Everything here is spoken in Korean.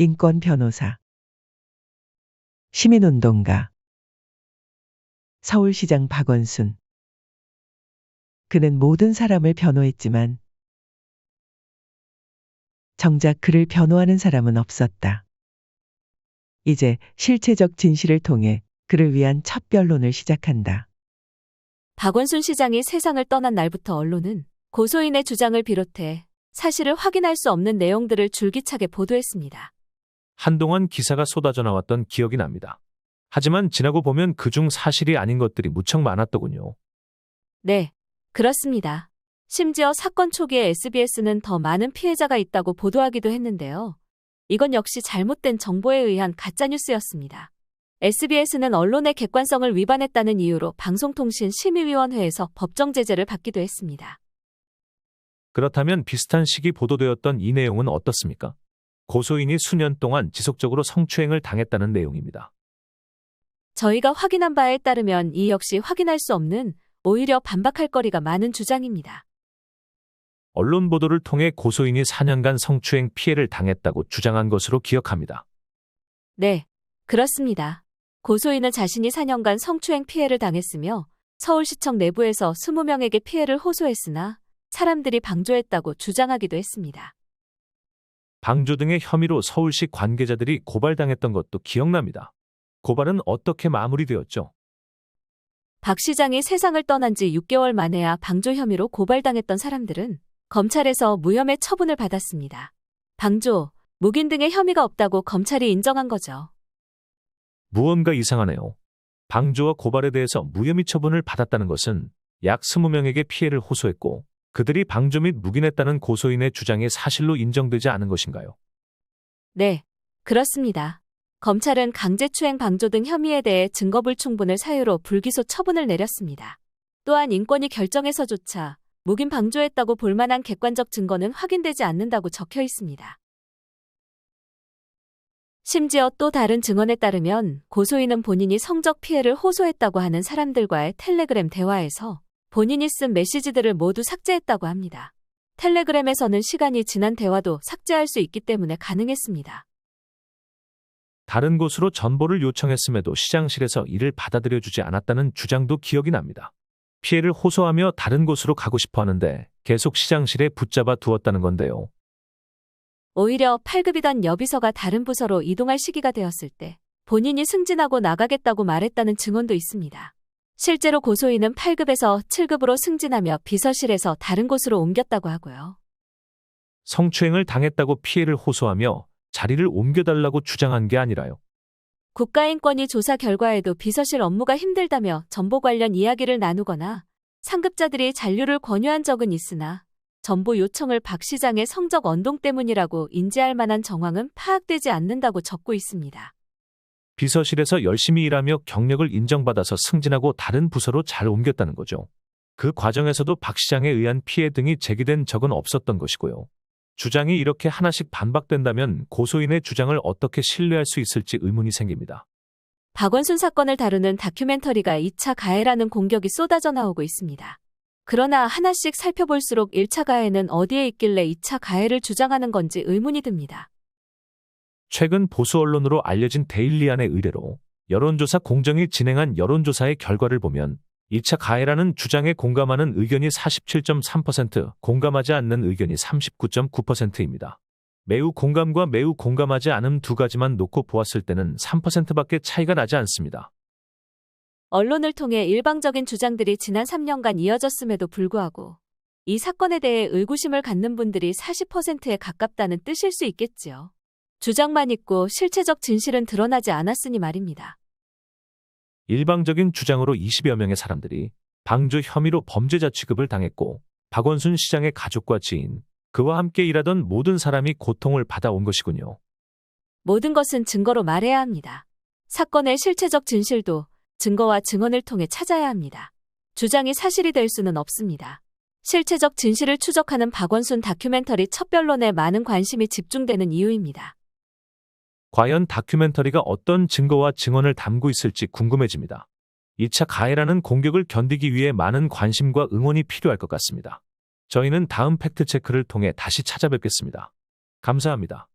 인권 변호사, 시민운동가, 서울시장 박원순. 그는 모든 사람을 변호했지만 정작 그를 변호하는 사람은 없었다. 이제 실체적 진실을 통해 그를 위한 첫 변론을 시작한다. 박원순 시장이 세상을 떠난 날부터 언론은 고소인의 주장을 비롯해 사실을 확인할 수 없는 내용들을 줄기차게 보도했습니다. 한동안 기사가 쏟아져 나왔던 기억이 납니다. 하지만 지나고 보면 그중 사실이 아닌 것들이 무척 많았더군요. 네, 그렇습니다. 심지어 사건 초기에 SBS는 더 많은 피해자가 있다고 보도하기도 했는데요. 이건 역시 잘못된 정보에 의한 가짜뉴스였습니다. SBS는 언론의 객관성을 위반했다는 이유로 방송통신심의위원회에서 법정 제재를 받기도 했습니다. 그렇다면 비슷한 시기 보도되었던 이 내용은 어떻습니까? 고소인이 수년 동안 지속적으로 성추행을 당했다는 내용입니다. 저희가 확인한 바에 따르면 이 역시 확인할 수 없는, 오히려 반박할 거리가 많은 주장입니다. 언론 보도를 통해 고소인이 4년간 성추행 피해를 당했다고 주장한 것으로 기억합니다. 네, 그렇습니다. 고소인은 자신이 4년간 성추행 피해를 당했으며 서울시청 내부에서 20명에게 피해를 호소했으나 사람들이 방조했다고 주장하기도 했습니다. 방조 등의 혐의로 서울시 관계자들이 고발당했던 것도 기억납니다. 고발은 어떻게 마무리되었죠? 박 시장이 세상을 떠난 지 6개월 만에야 방조 혐의로 고발당했던 사람들은 검찰에서 무혐의 처분을 받았습니다. 방조, 묵인 등의 혐의가 없다고 검찰이 인정한 거죠. 무언가 이상하네요. 방조와 고발에 대해서 무혐의 처분을 받았다는 것은 약 20명에게 피해를 호소했고 그들이 방조 및 묵인했다는 고소인의 주장이 사실로 인정되지 않은 것인가요? 네, 그렇습니다. 검찰은 강제추행 방조 등 혐의에 대해 증거불충분을 사유로 불기소 처분을 내렸습니다. 또한 인권위 결정에서조차 묵인 방조했다고 볼 만한 객관적 증거는 확인되지 않는다고 적혀 있습니다. 심지어 또 다른 증언에 따르면 고소인은 본인이 성적 피해를 호소했다고 하는 사람들과의 텔레그램 대화에서 본인이 쓴 메시지들을 모두 삭제했다고 합니다. 텔레그램에서는 시간이 지난 대화도 삭제할 수 있기 때문에 가능했습니다. 다른 곳으로 전보를 요청했음에도 시장실에서 이를 받아들여주지 않았다는 주장도 기억이 납니다. 피해를 호소하며 다른 곳으로 가고 싶어 하는데 계속 시장실에 붙잡아 두었다는 건데요. 오히려 8급이던 여비서가 다른 부서로 이동할 시기가 되었을 때 본인이 승진하고 나가겠다고 말했다는 증언도 있습니다. 실제로 고소인은 8급에서 7급으로 승진하며 비서실에서 다른 곳으로 옮겼다고 하고요. 성추행을 당했다고 피해를 호소하며 자리를 옮겨달라고 주장한 게 아니라요. 국가인권위 조사 결과에도 비서실 업무가 힘들다며 정보 관련 이야기를 나누거나 상급자들이 잔류를 권유한 적은 있으나 정보 요청을 박 시장의 성적 언동 때문이라고 인지할 만한 정황은 파악되지 않는다고 적고 있습니다. 비서실에서 열심히 일하며 경력을 인정받아서 승진하고 다른 부서로 잘 옮겼다는 거죠. 그 과정에서도 박 시장에 의한 피해 등이 제기된 적은 없었던 것이고요. 주장이 이렇게 하나씩 반박된다면 고소인의 주장을 어떻게 신뢰할 수 있을지 의문이 생깁니다. 박원순 사건을 다루는 다큐멘터리가 2차 가해라는 공격이 쏟아져 나오고 있습니다. 그러나 하나씩 살펴볼수록 1차 가해는 어디에 있길래 2차 가해를 주장하는 건지 의문이 듭니다. 최근 보수 언론으로 알려진 데일리안의 의뢰로 여론조사 공정이 진행한 여론조사의 결과를 보면 2차 가해라는 주장에 공감하는 의견이 47.3%, 공감하지 않는 의견이 39.9%입니다. 매우 공감과 매우 공감하지 않음 두 가지만 놓고 보았을 때는 3%밖에 차이가 나지 않습니다. 언론을 통해 일방적인 주장들이 지난 3년간 이어졌음에도 불구하고 이 사건에 대해 의구심을 갖는 분들이 40%에 가깝다는 뜻일 수 있겠지요. 주장만 있고 실체적 진실은 드러나지 않았으니 말입니다. 일방적인 주장으로 20여 명의 사람들이 방조 혐의로 범죄자 취급을 당했고 박원순 시장의 가족과 지인, 그와 함께 일하던 모든 사람이 고통을 받아온 것이군요. 모든 것은 증거로 말해야 합니다. 사건의 실체적 진실도 증거와 증언을 통해 찾아야 합니다. 주장이 사실이 될 수는 없습니다. 실체적 진실을 추적하는 박원순 다큐멘터리 첫 변론에 많은 관심이 집중되는 이유입니다. 과연 다큐멘터리가 어떤 증거와 증언을 담고 있을지 궁금해집니다. 2차 가해라는 공격을 견디기 위해 많은 관심과 응원이 필요할 것 같습니다. 저희는 다음 팩트체크를 통해 다시 찾아뵙겠습니다. 감사합니다.